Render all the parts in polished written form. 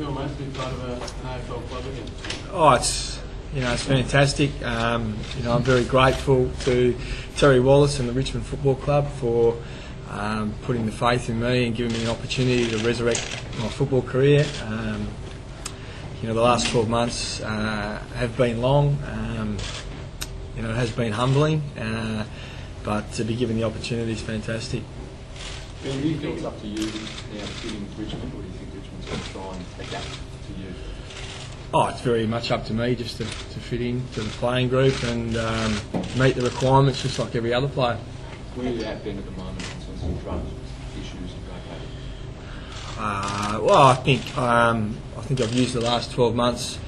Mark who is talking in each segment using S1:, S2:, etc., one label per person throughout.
S1: feel, mate, to be part of an AFL club again?
S2: Oh, it's fantastic. I'm very grateful to Terry Wallace and the Richmond Football Club for putting the faith in me and giving me an opportunity to resurrect my football career. The last 12 months have been long. It has been humbling, but to be given the opportunity is fantastic.
S3: Ben, do you think it's up to you now to fit in with Richmond, or do you think Richmond's going to try and adapt to you?
S2: Oh, it's very much up to me just to fit in to the playing group and meet the requirements just like every other player.
S3: Where are you at, Ben, at the moment in terms of drug issues and drug habits?
S2: Well, I think I've used the last 12 months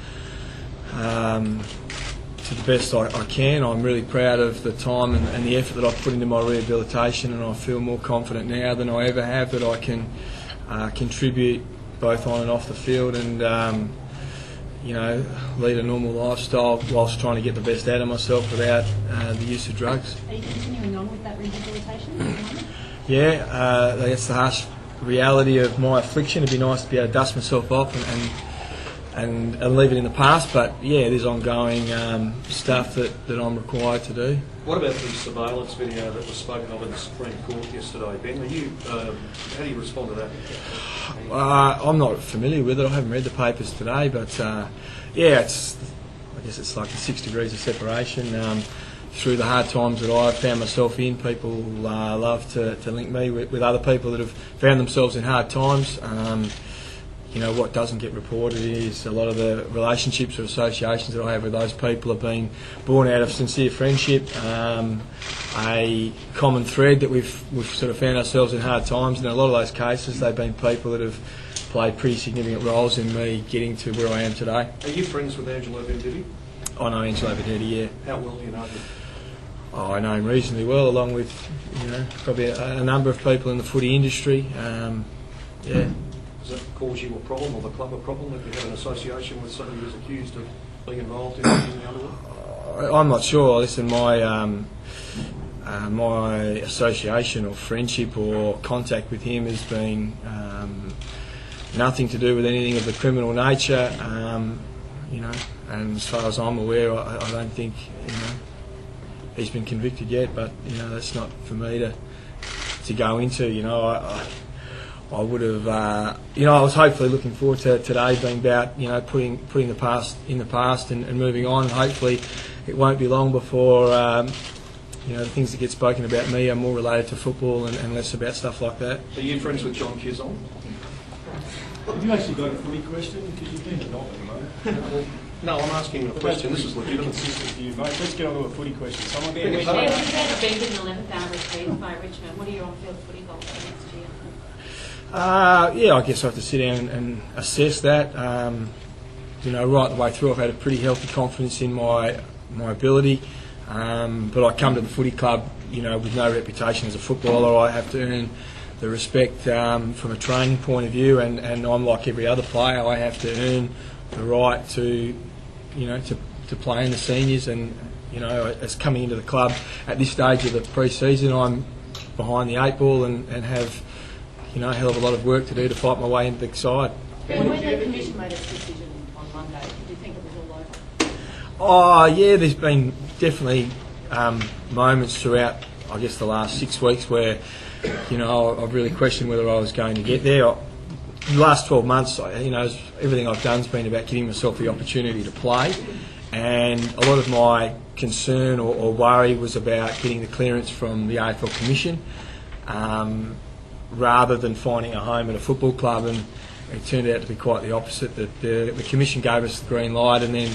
S2: to the best I can. I'm really proud of the time and the effort that I've put into my rehabilitation, and I feel more confident now than I ever have that I can contribute both on and off the field and lead a normal lifestyle whilst trying to get the best out of myself without the use of drugs.
S4: Are you continuing on with that rehabilitation at the moment?
S2: Yeah, that's the harsh reality of my affliction. It'd be nice to be able to dust myself off and leave it in the past, but yeah, there's ongoing stuff that I'm required to do.
S5: What about the surveillance video that was spoken of in the Supreme Court yesterday, Ben? How do you respond to that?
S2: I'm not familiar with it. I haven't read the papers today, but I guess it's like the 6 degrees of separation. Through the hard times that I've found myself in, people love to link me with other people that have found themselves in hard times. What doesn't get reported is a lot of the relationships or associations that I have with those people have been born out of sincere friendship, a common thread that we've sort of found ourselves in hard times, and in a lot of those cases they've been people that have played pretty significant roles in me getting to where I am today.
S5: Are you friends with Angelo Venditti?
S2: I know Angelo Venditti, yeah.
S5: How well do you know him?
S2: Oh, I know him reasonably well, along with probably a number of people in the footy industry.
S5: Does that cause you a problem, or the club a problem, if you have an association with somebody who's accused of being involved in the underworld?
S2: I'm not sure. Listen, my association or friendship or contact with him has been nothing to do with anything of the criminal nature. And as far as I'm aware, I don't think he's been convicted yet. But that's not for me to go into. I would have, I was hopefully looking forward to today being about, putting the past in the past and moving on. Hopefully, it won't be long before, the things that get spoken about me are more related to football and less about stuff like that.
S5: Are you friends with John Kizon?
S1: Have you actually got a footy question? Because you've been not at the moment.
S5: No, I'm asking a question. This is legitimate.
S1: Consistent for you, mate. Let's get on to a footy question. Someone there.
S4: We've had a big in the 11th hour retrieved by Richmond. What are your on-field footy goals for next year?
S2: I guess I have to sit down and assess that. Right the way through, I've had a pretty healthy confidence in my ability, but I come to the footy club, with no reputation as a footballer. I have to earn the respect from a training point of view, and I'm like every other player. I have to earn the right to play in the seniors, and as coming into the club at this stage of the pre-season, I'm behind the 8 ball and have a hell of a lot of work to do to fight my way into the side.
S4: When the Commission made its decision on Monday, did you think it was all over?
S2: Oh, yeah, there's been definitely moments throughout, I guess, the last 6 weeks where, I've really questioned whether I was going to get there. The last 12 months, everything I've done has been about giving myself the opportunity to play, and a lot of my concern or worry was about getting the clearance from the AFL Commission, rather than finding a home at a football club, and it turned out to be quite the opposite. That the Commission gave us the green light, and then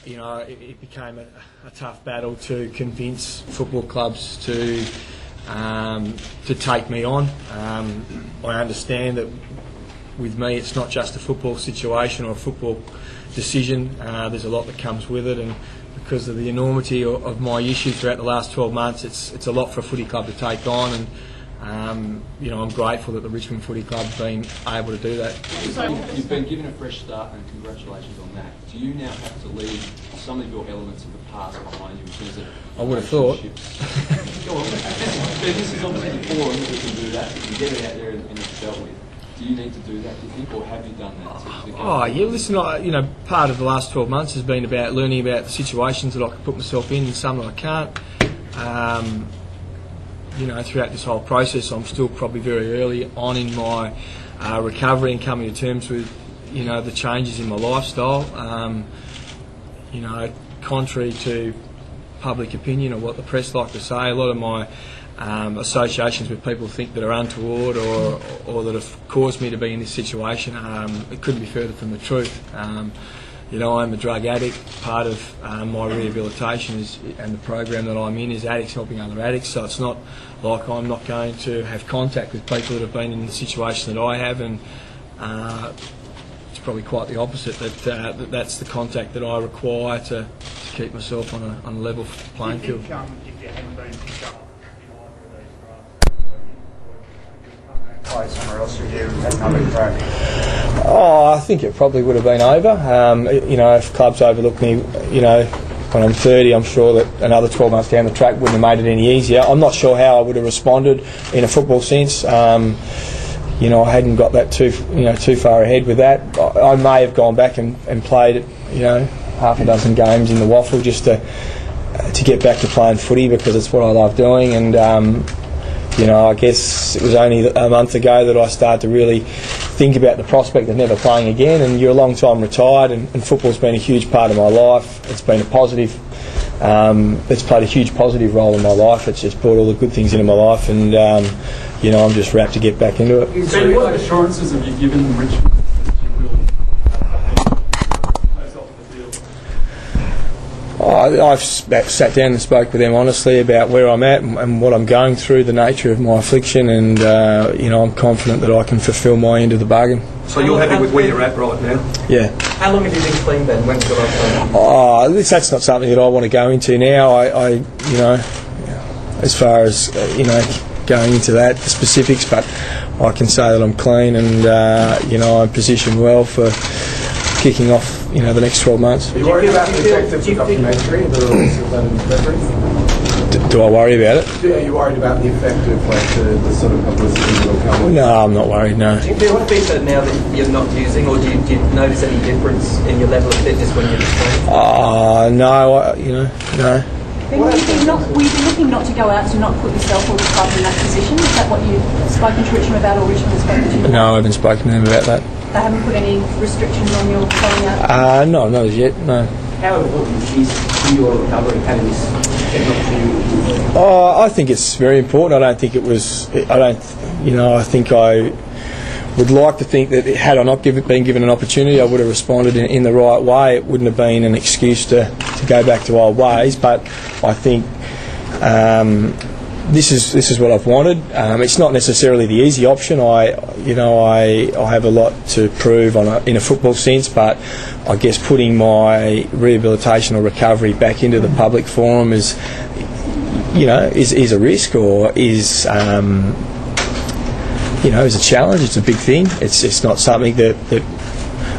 S2: it became a tough battle to convince football clubs to take me on. I understand that with me it's not just a football situation or a football decision. There's a lot that comes with it, and because of the enormity of my issues throughout the last 12 months, it's a lot for a footy club to take on, and I'm grateful that the Richmond Footy Club's been able to do that.
S3: You've been given a fresh start, and congratulations on that. Do you now have to leave some of your elements of the past behind you in terms of
S2: I would have thought.
S3: Go on. This is obviously the forum that we can do that. You can get it out there and it's dealt with. Do you need to do that, do you think, or have you done that?
S2: Oh, yeah, listen, part of the last 12 months has been about learning about the situations that I can put myself in and some that I can't. Throughout this whole process, I'm still probably very early on in my recovery and coming to terms with, the changes in my lifestyle. Contrary to public opinion or what the press like to say, a lot of my associations with people think that are untoward or that have caused me to be in this situation, it couldn't be further from the truth. I'm a drug addict. Part of my rehabilitation and the program that I'm in is addicts helping other addicts, so it's not like I'm not going to have contact with people that have been in the situation that I have, and it's probably quite the opposite, that's the contact that I require to keep myself on a level playing field.
S6: If you hadn't been picked up in either of these drugs, play somewhere else, would you have another crack?
S2: Oh, I think it probably would have been over. If clubs overlook me, when I'm 30, I'm sure that another 12 months down the track wouldn't have made it any easier. I'm not sure how I would have responded in a football sense. I hadn't got that too far ahead with that. I may have gone back and played, half a dozen games in the waffle just to get back to playing footy because it's what I love doing. And I guess it was only a month ago that I started to really think about the prospect of never playing again. And you're a long time retired, and football's been a huge part of my life. It's been a positive. It's played a huge positive role in my life. It's just brought all the good things into my life, and I'm just rapt to get back into it.
S7: So what assurances have you given Richmond that you will close off the deal?
S2: I've sat down and spoke with them honestly about where I'm at and what I'm going through, the nature of my affliction, and I'm confident that I can fulfil my end of the bargain.
S5: So you're happy with where you're at right now?
S2: Yeah.
S8: How long have you been clean then? When's the last time?
S2: That's not something that I want to go into now. I as far as going into that, the specifics, but I can say that I'm clean and I'm positioned well for kicking off the next 12 months.
S6: Are you worried about the effect of the documentary, the release of that reference?
S2: Do I worry about it?
S6: Are you worried about the effect of the sort of publicity that will come?
S2: No, I'm not worried, no.
S8: Do you feel fitter now that you're not using, or do you notice any difference in your level of fitness when you're playing?
S2: No, no.
S9: Then will you be looking not to go out, to not put yourself or the club in that position? Is that what you've spoken to Richmond about, or Richmond has spoken to you about?
S2: No, I haven't spoken to them about that.
S9: They haven't put any restrictions on your going out?
S2: No, not as yet, no.
S8: How important is your recovery having this technology?
S2: I think it's very important. I think I would like to think that had I not been given an opportunity, I would have responded in the right way. It wouldn't have been an excuse to go back to old ways, but I think this is what I've wanted. It's not necessarily the easy option. I have a lot to prove in a football sense, but I guess putting my rehabilitation or recovery back into the public forum is a risk, or is is a challenge. It's a big thing. It's not something that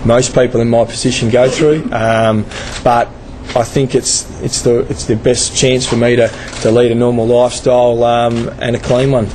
S2: most people in my position go through, but I think it's the best chance for me to lead a normal lifestyle and a clean one.